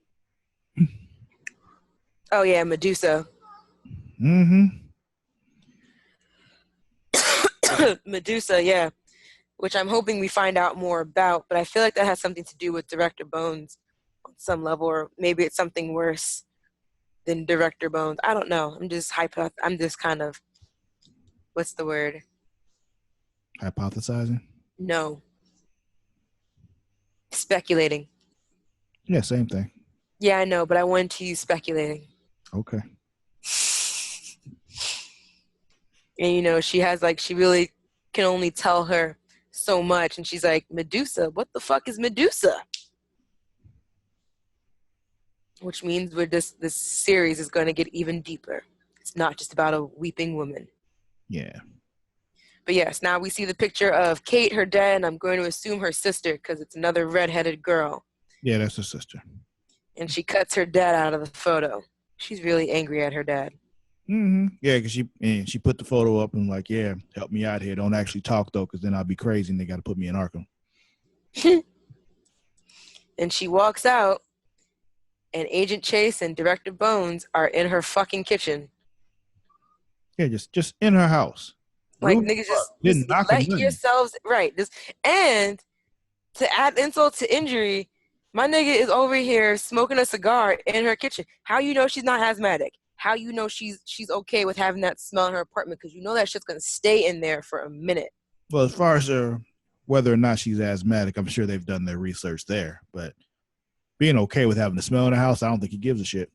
Oh yeah, Medusa. Mm-hmm. Medusa, yeah. Which I'm hoping we find out more about, but I feel like that has something to do with Director Bones on some level, or maybe it's something worse than Director Bones. I don't know. I'm just kind of, what's the word? Hypothesizing? No. Speculating. Yeah, same thing. Yeah, I know, but I wanted to use speculating. Okay. And she really can only tell her so much, and she's like, Medusa, what the fuck is Medusa? Which means this series is going to get even deeper. It's not just about a weeping woman. Yeah. But yes, now we see the picture of Kate, her dad, and I'm going to assume her sister because it's another redheaded girl. Yeah, that's her sister. And she cuts her dad out of the photo. She's really angry at her dad. Mm-hmm. Yeah, because she put the photo up and like, yeah, help me out here. Don't actually talk though, because then I'll be crazy and they got to put me in Arkham. And she walks out, and Agent Chase and Director Bones are in her fucking kitchen. Yeah, just in her house. Like, Rude. niggas, Didn't just knock or let nothing. yourselves right. And to add insult to injury, my nigga is over here smoking a cigar in her kitchen. How you know she's not asthmatic? How you know she's okay with having that smell in her apartment? Because you know that shit's gonna stay in there for a minute. Well, as far as whether or not she's asthmatic, I'm sure they've done their research there. But being okay with having the smell in the house, I don't think he gives a shit.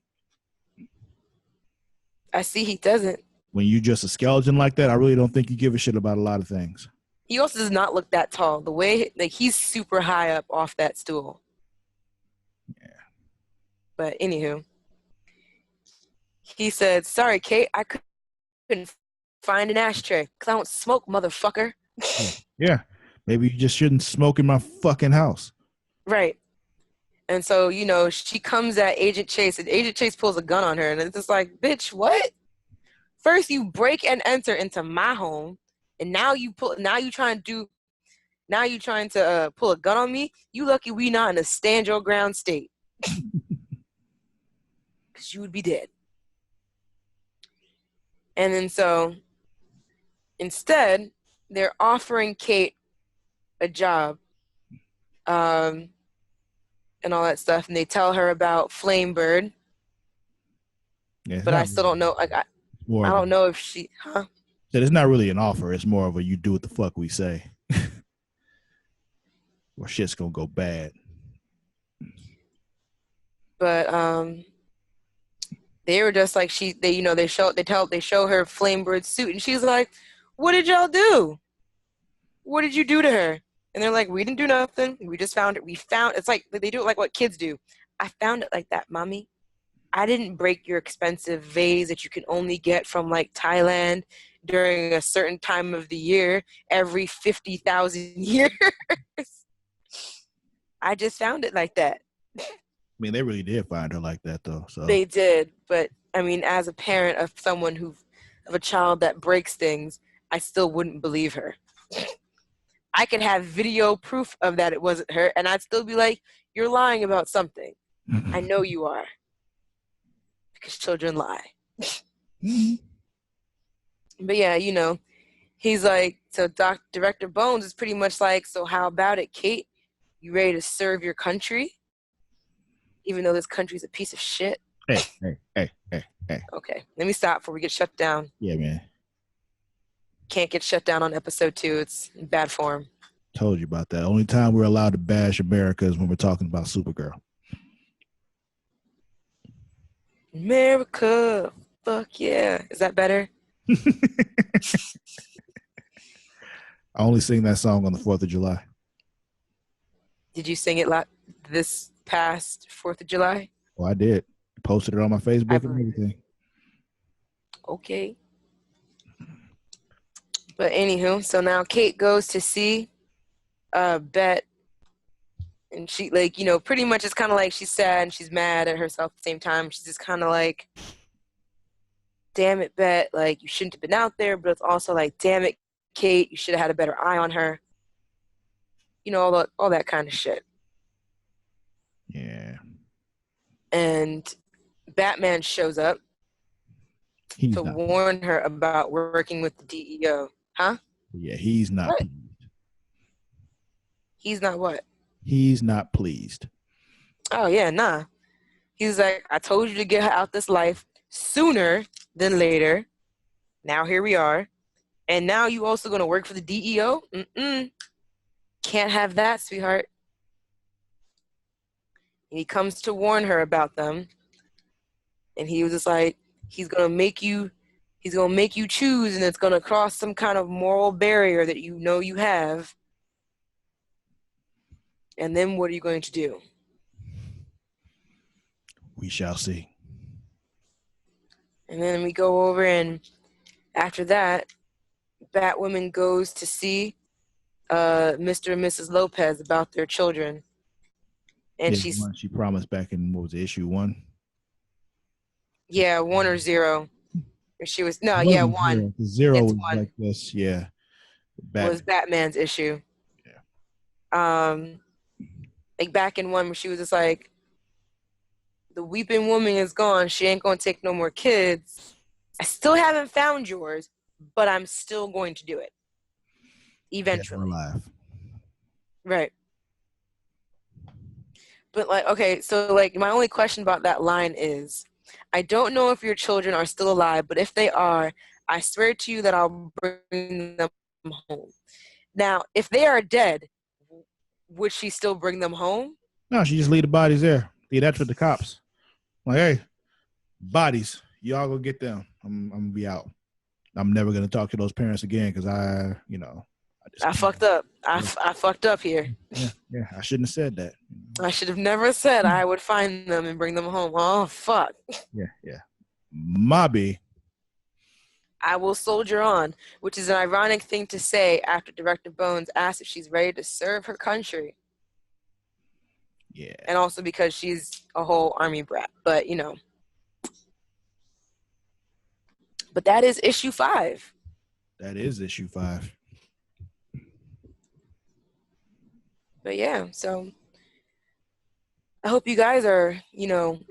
I see he doesn't. When you just a skeleton like that, I really don't think you give a shit about a lot of things. He also does not look that tall. The way, like, he's super high up off that stool. Yeah. But anywho, he said, "Sorry, Kate, I couldn't find an ashtray because I don't smoke, motherfucker." Yeah. Maybe you just shouldn't smoke in my fucking house. Right. And so, she comes at Agent Chase, and Agent Chase pulls a gun on her, and it's just like, bitch, what? First you break and enter into my home, and now you trying to pull a gun on me. You lucky we not in a stand your ground state, because you would be dead. And then so instead, they're offering Kate a job, and all that stuff, and they tell her about Flamebird. Yeah, But I still don't know. Like, I don't know if she, huh? It's not really an offer. It's more of a you do what the fuck we say, or shit's gonna go bad. But they were just like they show her Flamebird's suit, and she's like, "What did y'all do? What did you do to her?" And they're like, "We didn't do nothing. We just found it. It's like they do it like what kids do. I found it like that, mommy. I didn't break your expensive vase that you can only get from like Thailand during a certain time of the year every 50,000 years. I just found it like that." I mean, they really did find her like that, though. So They did, but I mean, as a parent of of a child that breaks things, I still wouldn't believe her. I could have video proof of that it wasn't her, and I'd still be like, "You're lying about something. I know you are." Because children lie. But yeah, he's like, so Director Bones is pretty much like, "So how about it, Kate? You ready to serve your country? Even though this country's a piece of shit." Hey. Okay, let me stop before we get shut down. Yeah, man. Can't get shut down on episode 2. It's in bad form. Told you about that. Only time we're allowed to bash America is when we're talking about Supergirl. America, fuck yeah. Is that better? I only sing that song on the 4th of July. Did you sing it this past 4th of July? Oh, I did. Posted it on my I Facebook and believe it. everything. Okay. But anywho, so now Kate goes to see Bet, and she, like, pretty much it's kind of like she's sad and she's mad at herself at the same time. She's just kind of like, damn it, Bet, like, you shouldn't have been out there, but it's also like, damn it, Kate, you should have had a better eye on her. All that kind of shit. Yeah. And Batman shows up He's to not. warn her about working with the DEO. Huh? Yeah, he's not What? pleased. He's not what? He's not pleased. Oh, yeah, nah. He's like, I told you to get her out this life sooner than later. Now here we are. And now you also going to work for the DEO? Can't have that, sweetheart. And he comes to warn her about them. And he was just like, he's going to make you choose, and it's going to cross some kind of moral barrier that you have. And then what are you going to do? We shall see. And then we go over, and after that, Batwoman goes to see Mr. and Mrs. Lopez about their children. And Yeah, she promised back in, what was it, issue 1? Yeah, 1 or 0. She was, no, It yeah, wasn't 1. 0 It's was 1. like this, yeah. Was Batman's issue. Yeah. Like back in 1 where she was just like, the weeping woman is gone. She ain't going to take no more kids. I still haven't found yours, but I'm still going to do it. Eventually. Alive. Right. But like, okay, so like my only question about that line is, I don't know if your children are still alive, but if they are, I swear to you that I'll bring them home. Now, if they are dead, would she still bring them home? No, she just leave the bodies there. Yeah, that's with the cops. Like, hey, bodies, y'all go get them. I'm gonna be out. I'm never gonna talk to those parents again because I fucked up. I fucked up here. Yeah. I shouldn't have said that. I should have never said I would find them and bring them home. Oh, fuck. Yeah. Mobby. I will soldier on, which is an ironic thing to say after Director Bones asks if she's ready to serve her country. Yeah. And also because she's a whole army brat. But, But that is issue 5. That is issue 5. But yeah, so I hope you guys are,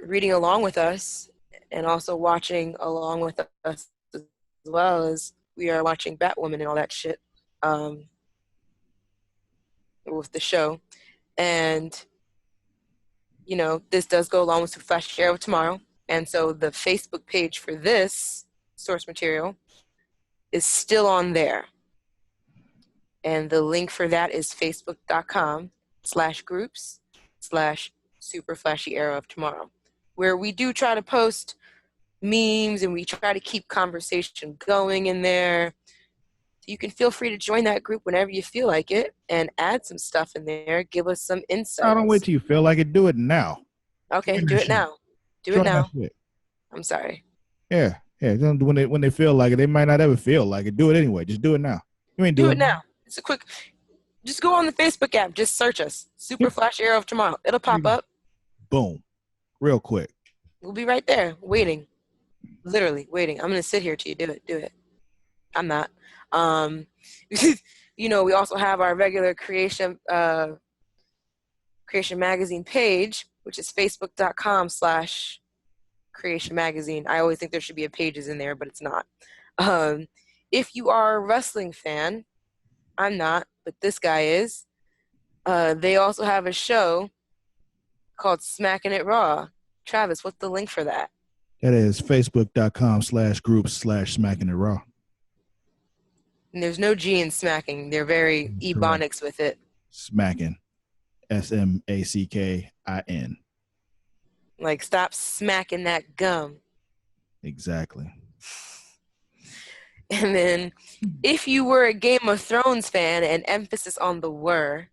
reading along with us and also watching along with us as well as we are watching Batwoman and all that shit with the show. And, this does go along with Super Flash Arrow tomorrow. And so the Facebook page for this source material is still on there. And the link for that is facebook.com/groups/Super Flashy Arrow of Tomorrow, where we do try to post memes and we try to keep conversation going in there. You can feel free to join that group whenever you feel like it and add some stuff in there. Give us some insights. I don't wait till you feel like it. Do it now. Okay, do it now. Do it now. I'm sorry. Yeah. When they feel like it, they might not ever feel like it. Do it anyway. Just do it now. You ain't doing it now. It's a quick. Just go on the Facebook app. Just search us. Super Flash Arrow of Tomorrow. It'll pop up. Boom. Real quick. We'll be right there waiting. Literally waiting. I'm going to sit here till you do it. Do it. I'm not. We also have our regular Creation Magazine page, which is facebook.com/Creation Magazine. I always think there should be a pages in there, but it's not. If you are a wrestling fan, I'm not, but this guy is. They also have a show called Smacking It Raw. Travis, what's the link for that? That is facebook.com/groups/Smacking It Raw. And there's no G in smacking. They're very ebonics with it. Smacking. SMACKIN. Like, stop smacking that gum. Exactly. And then, if you were a Game of Thrones fan, and emphasis on the were,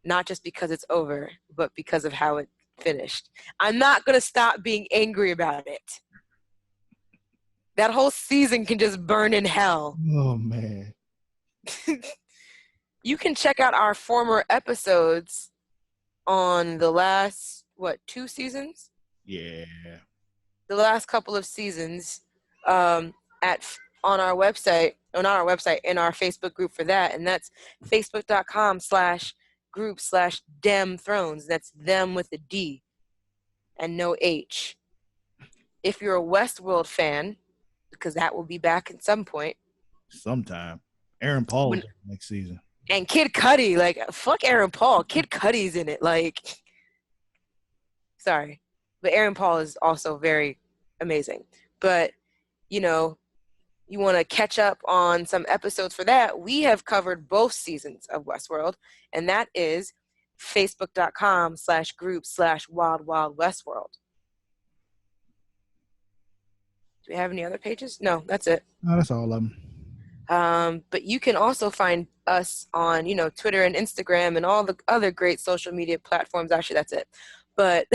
not just because it's over, but because of how it finished. I'm not going to stop being angry about it. That whole season can just burn in hell. Oh, man. You can check out our former episodes on the last, 2 seasons? Yeah. The last couple of seasons on our website, not our website, in our Facebook group for that. And that's facebook.com/group/Dem Thrones. That's them with a D and no H. If you're a Westworld fan, because that will be back at some point. Sometime. Aaron Paul's next season. And Kid Cudi, like, fuck Aaron Paul. Kid Cudi's in it. Like, sorry. But Aaron Paul is also very amazing. But, you know, you want to catch up on some episodes for that, we have covered both seasons of Westworld. And that is facebook.com/group/Wild Wild Westworld. Do we have any other pages? No, that's it. No, that's all of them. But you can also find us on, Twitter and Instagram and all the other great social media platforms. Actually, that's it. But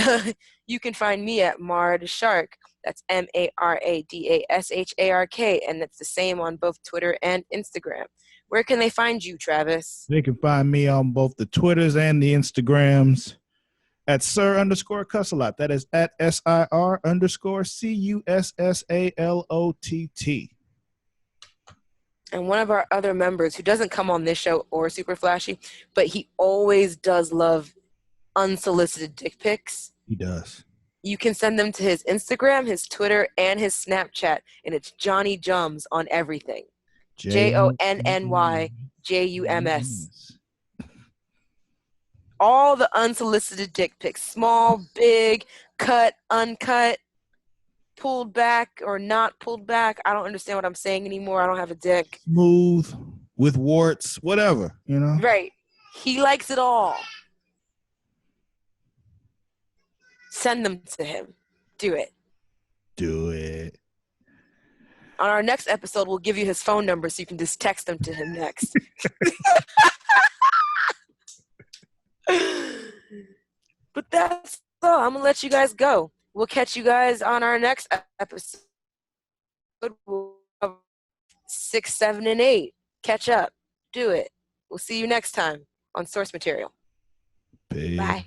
you can find me at Mardashark. That's MARADASHARK. And it's the same on both Twitter and Instagram. Where can they find you, Travis? They can find me on both the Twitters and the Instagrams at Sir_Cussalott. That is at SIR_CUSSALOTT. And one of our other members who doesn't come on this show or Super Flashy, but he always does love unsolicited dick pics. He does. You can send them to his Instagram, his Twitter, and his Snapchat, and it's Johnny Jums on everything. JONNYJUMS. All the unsolicited dick pics, small, big, cut, uncut, pulled back or not pulled back. I don't understand what I'm saying anymore. I don't have a dick. Smooth, with warts, whatever, Right. He likes it all. Send them to him. Do it. Do it. On our next episode, we'll give you his phone number so you can just text them to him next. But that's all. I'm going to let you guys go. We'll catch you guys on our next episode. 6, 7, and 8. Catch up. Do it. We'll see you next time on Source Material. Peace. Bye.